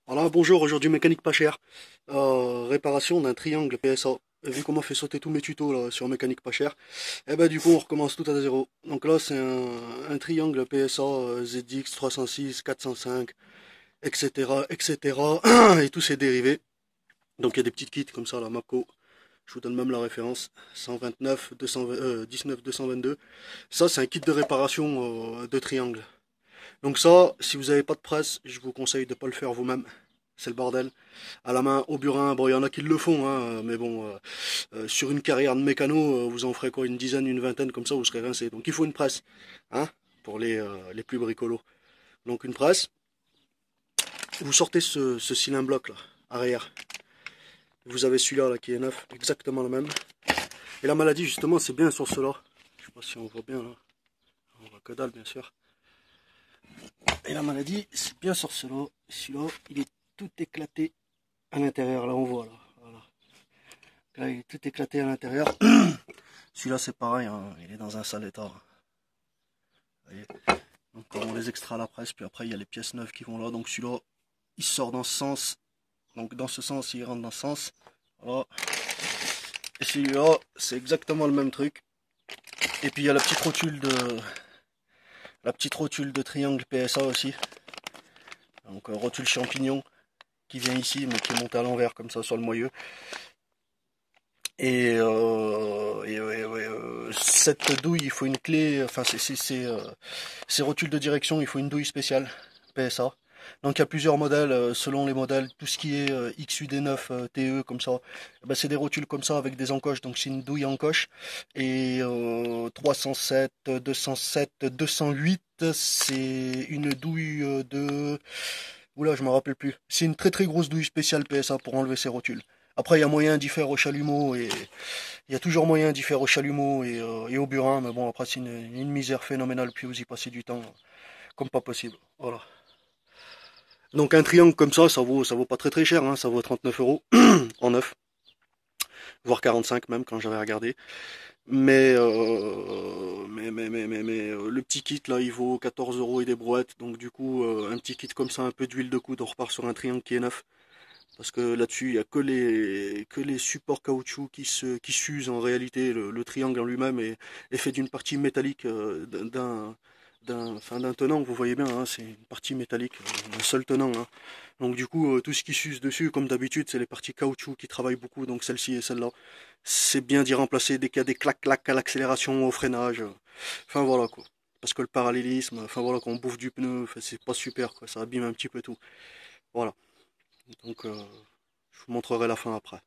Voilà, bonjour, aujourd'hui mécanique pas chère. Réparation d'un triangle PSA. Et vu comment on fait sauter tous mes tutos là, sur mécanique pas chère, et ben du coup on recommence tout à zéro. Donc là c'est un triangle PSA ZX 306, 405, etc. etc. et tous ses dérivés. Donc il y a des petites kits comme ça, la Mapco. Je vous donne même la référence 129 220, 19 222. Ça c'est un kit de réparation de triangle. Donc ça, si vous n'avez pas de presse, je vous conseille de ne pas le faire vous-même. C'est le bordel. À la main, au burin, bon, il y en a qui le font, hein, mais bon, sur une carrière de mécano, vous en ferez quoi, une dizaine, une vingtaine, comme ça, vous serez rincé. Donc il faut une presse, hein, pour les plus bricolos. Donc une presse, vous sortez ce cylindre bloc là, arrière. Vous avez celui-là là, qui est neuf, exactement le même. Et la maladie, justement, c'est bien sur cela. Je sais pas si on voit bien là. On voit que dalle, bien sûr. Et la maladie, c'est bien sur cela. Celui-là, il est tout éclaté à l'intérieur. Là, on voit là. Voilà. Là, il est tout éclaté à l'intérieur. Celui-là, c'est pareil. Hein, il est dans un sale état. Vous voyez. Donc, on les extrait à la presse. Puis après, il y a les pièces neuves qui vont là. Donc, celui-là, il sort dans ce sens. Donc, dans ce sens, il rentre dans ce sens. Voilà. Et celui-là, c'est exactement le même truc. Et puis, il y a la petite rotule de triangle PSA aussi. Donc, rotule champignon qui vient ici, mais qui est montée à l'envers comme ça sur le moyeu. Cette douille, il faut une clé, enfin ces rotules de direction, il faut une douille spéciale PSA. Donc il y a plusieurs modèles, selon les modèles, tout ce qui est XUD9, TE comme ça, ben, c'est des rotules comme ça avec des encoches, donc c'est une douille encoche. Et 307, 207, 208, c'est une douille de... Oula, je me rappelle plus. C'est une très très grosse douille spéciale PSA pour enlever ces rotules. Après, il y a moyen d'y faire au chalumeau et il y a toujours moyen d'y faire au chalumeau et au burin, mais bon, après, c'est une misère phénoménale, puis vous y passez du temps comme pas possible. Voilà. Donc, un triangle comme ça vaut pas très très cher, hein, ça vaut 39 euros en neuf, voire 45 même quand j'avais regardé. Mais le petit kit là, il vaut 14 euros et des brouettes, donc du coup, un petit kit comme ça, un peu d'huile de coude, on repart sur un triangle qui est neuf. Parce que là-dessus, il n'y a que les supports caoutchouc qui s'usent en réalité. Le triangle en lui-même est fait d'une partie métallique d'un tenant, vous voyez bien, hein, c'est une partie métallique, un seul tenant. Hein. Donc du coup, tout ce qui s'use dessus, comme d'habitude, c'est les parties caoutchouc qui travaillent beaucoup, donc celle-ci et celle-là. C'est bien d'y remplacer dès qu'il y a des clac-clac à l'accélération, au freinage. Enfin voilà quoi. Parce que le parallélisme, enfin voilà, quand on bouffe du pneu, enfin, c'est pas super, quoi, ça abîme un petit peu tout. Voilà. Donc je vous montrerai la fin après.